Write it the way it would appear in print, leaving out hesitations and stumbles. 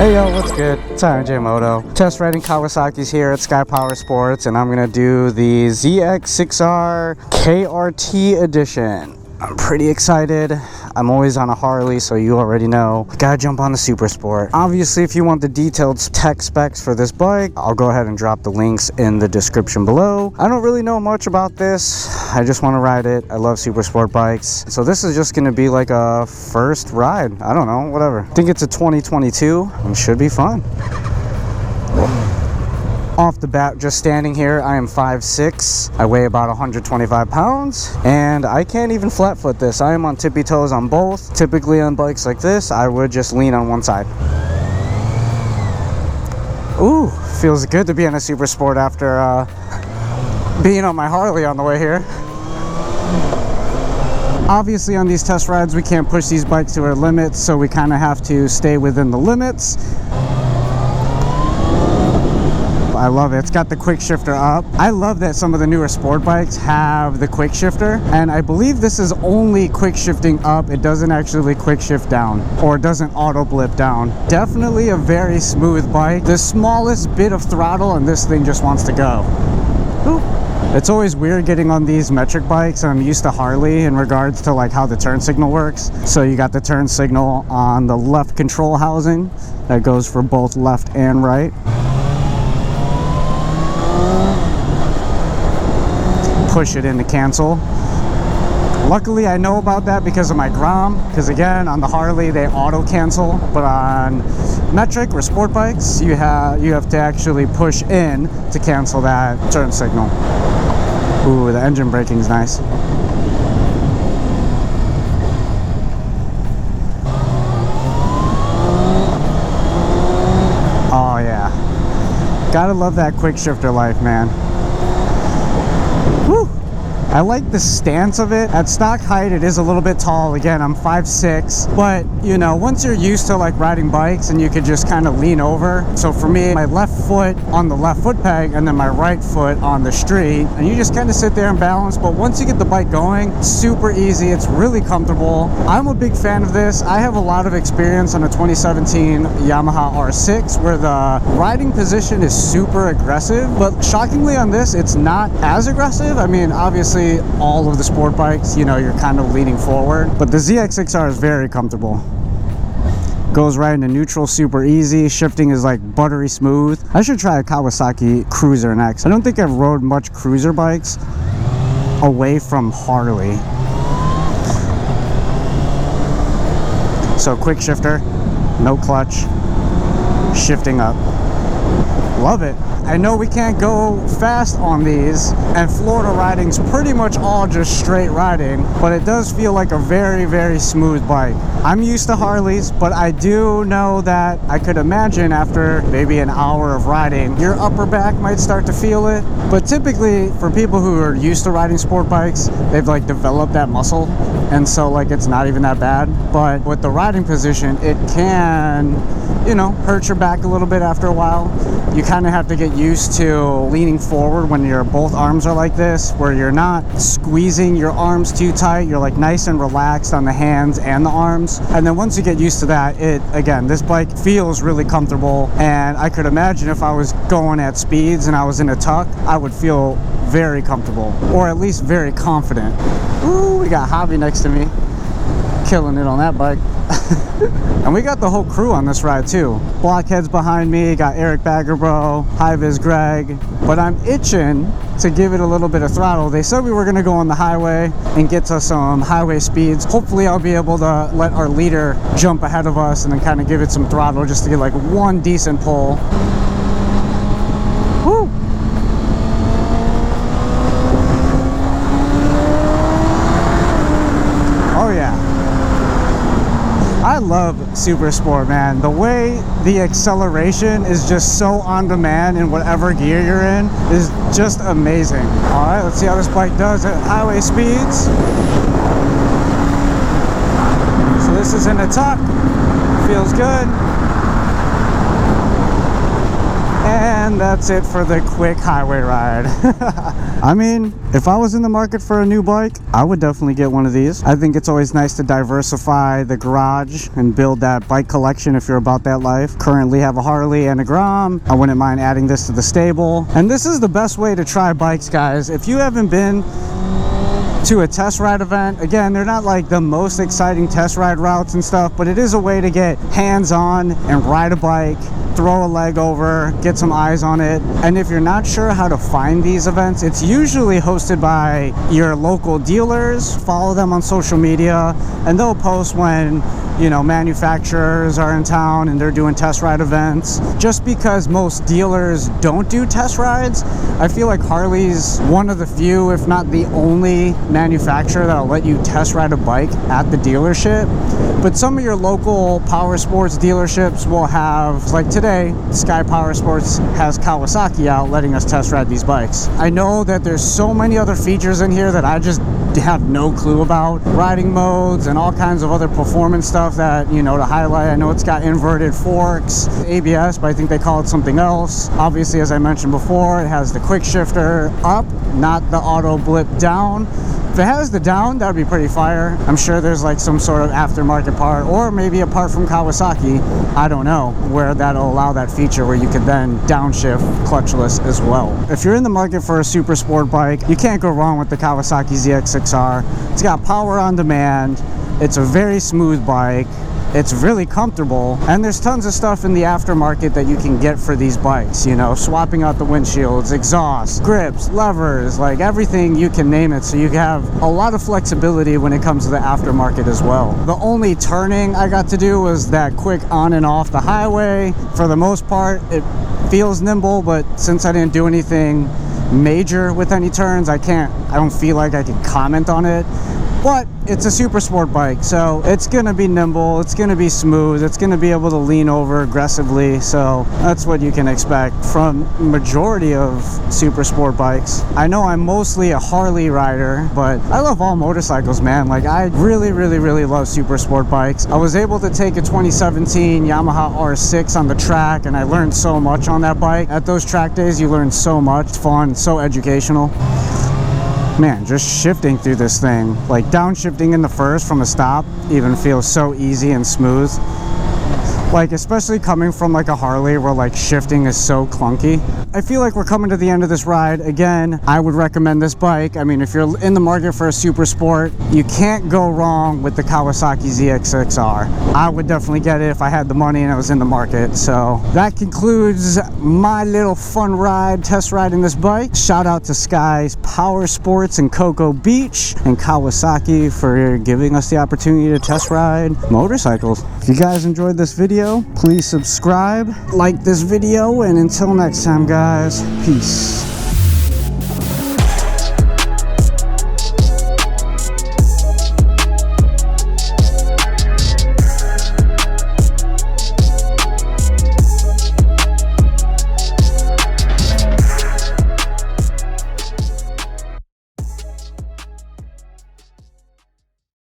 Hey yo, what's good? It's RJ Moto. Test riding Kawasaki's here at Sky Powersports, and I'm gonna do the ZX-6R KRT edition. I'm pretty excited. I'm always on a Harley, so you already know. Gotta jump on the Super Sport. Obviously, if you want the detailed tech specs for this bike, I'll go ahead and drop the links in the description below. I don't really know much about this. I just want to ride it. I love Super Sport bikes. So this is just gonna be like a first ride. I don't know, whatever. I think it's a 2022 and should be fun. Off the bat, just standing here, I am 5'6". I weigh about 125 pounds, and I can't even flat foot this. I am on tippy toes on both. Typically on bikes like this, I would just lean on one side. Ooh, feels good to be in a Super Sport after being on my Harley on the way here. Obviously on these test rides, we can't push these bikes to our limits, so we kind of have to stay within the limits. I love it. It's got the quick shifter up. I love that some of the newer sport bikes have the quick shifter, and I believe this is only quick shifting up. It doesn't actually quick shift down, or it doesn't auto blip down. Definitely a very smooth bike. The smallest bit of throttle and this thing just wants to go. Ooh. It's always weird getting on these metric bikes. I'm used to Harley in regards to like how the turn signal works. So you got the turn signal on the left control housing that goes for both left and right. Push it in to cancel. Luckily I know about that because of my Grom, because again on the Harley they auto cancel, but on metric or sport bikes you have to actually push in to cancel that turn signal. Ooh, the engine braking is nice. Oh yeah, gotta love that quick shifter life, man. Woo! I like the stance of it. At stock height, it is a little bit tall. Again, I'm 5'6", but you know, once you're used to like riding bikes and you could just kind of lean over. So for me, my left foot on the left foot peg and then my right foot on the street, and you just kind of sit there and balance. But once you get the bike going, it's super easy. It's really comfortable. I'm a big fan of this. I have a lot of experience on a 2017 Yamaha R6 where the riding position is super aggressive, but shockingly on this, it's not as aggressive. I mean, obviously all of the sport bikes, you know, you're kind of leaning forward, but the ZX-6R is very comfortable. Goes right into neutral super easy. Shifting is like buttery smooth. I should try a Kawasaki Cruiser next. I don't think I've rode much cruiser bikes away from Harley. So quick shifter, no clutch, shifting up. Love it. I know we can't go fast on these, and Florida riding's pretty much all just straight riding, but it does feel like a very, very smooth bike. I'm used to Harleys, but I do know that I could imagine after maybe an hour of riding, your upper back might start to feel it. But typically, for people who are used to riding sport bikes, they've like developed that muscle, and so like it's not even that bad. But with the riding position, it can, you know, hurt your back a little bit after a while. You kind of have to get used to leaning forward when your both arms are like this, where you're not squeezing your arms too tight. You're like nice and relaxed on the hands and the arms. And then once you get used to that, again, this bike feels really comfortable. And I could imagine if I was going at speeds and I was in a tuck, I would feel very comfortable, or at least very confident. Ooh, we got Javi next to me, killing it on that bike. And we got the whole crew on this ride too. Blockheads behind me, got Eric Baggerbro, High Vis Greg, but I'm itching to give it a little bit of throttle. They said we were gonna go on the highway and get to some highway speeds. Hopefully I'll be able to let our leader jump ahead of us and then kind of give it some throttle just to get like one decent pull. Woo! Oh yeah. I love Super Sport, man. The way the acceleration is just so on demand in whatever gear you're in is just amazing. All right, let's see how this bike does at highway speeds. So this is in a tuck, feels good. And that's it for the quick highway ride. I mean, if I was in the market for a new bike, I would definitely get one of these. I think it's always nice to diversify the garage and build that bike collection if you're about that life. Currently have a Harley and a Grom. I wouldn't mind adding this to the stable. And this is the best way to try bikes, guys. If you haven't been to a test ride event, again, they're not like the most exciting test ride routes and stuff, but it is a way to get hands-on and ride a bike, throw a leg over, get some eyes on it. And if you're not sure how to find these events, it's usually hosted by your local dealers. Follow them on social media and they'll post when, you know, manufacturers are in town and they're doing test ride events. Just because most dealers don't do test rides, I feel like Harley's one of the few, if not the only manufacturer that'll let you test ride a bike at the dealership. But some of your local power sports dealerships will have, like today, Sky Powersports has Kawasaki out letting us test ride these bikes. I know that there's so many other features in here that I just have no clue about. Riding modes and all kinds of other performance stuff that, you know, to highlight. I know it's got inverted forks, ABS, but I think they call it something else. Obviously, as I mentioned before, it has the quick shifter up, not the auto blip down. If it has the down, that would be pretty fire. I'm sure there's like some sort of aftermarket part, or maybe a part from Kawasaki, I don't know, where that'll allow that feature where you could then downshift clutchless as well. If you're in the market for a super sport bike, you can't go wrong with the Kawasaki ZX-6R. It's got power on demand. It's a very smooth bike. It's really comfortable, and there's tons of stuff in the aftermarket that you can get for these bikes, you know, swapping out the windshields, exhaust, grips, levers, like everything you can name it. So you have a lot of flexibility when it comes to the aftermarket as well. The only turning I got to do was that quick on and off the highway. For the most part, it feels nimble, but since I didn't do anything major with any turns, I don't feel like I can comment on it. But it's a super sport bike, so it's gonna be nimble, it's gonna be smooth, it's gonna be able to lean over aggressively. So that's what you can expect from majority of super sport bikes. I know I'm mostly a Harley rider, but I love all motorcycles, man. Like, I really love super sport bikes. I was able to take a 2017 Yamaha R6 on the track, and I learned so much on that bike. At those track days, you learn so much. It's fun, so educational. Man, just shifting through this thing, like downshifting in the first from a stop, even feels so easy and smooth. Like, especially coming from like a Harley where like shifting is so clunky. I feel like we're coming to the end of this ride. Again, I would recommend this bike. I mean, if you're in the market for a super sport, you can't go wrong with the Kawasaki ZX-6R. I would definitely get it if I had the money and I was in the market. So that concludes my little fun ride, test riding this bike. Shout out to Sky Powersports in Cocoa Beach and Kawasaki for giving us the opportunity to test ride motorcycles. If you guys enjoyed this video, please subscribe, like this video, and until next time, guys, peace.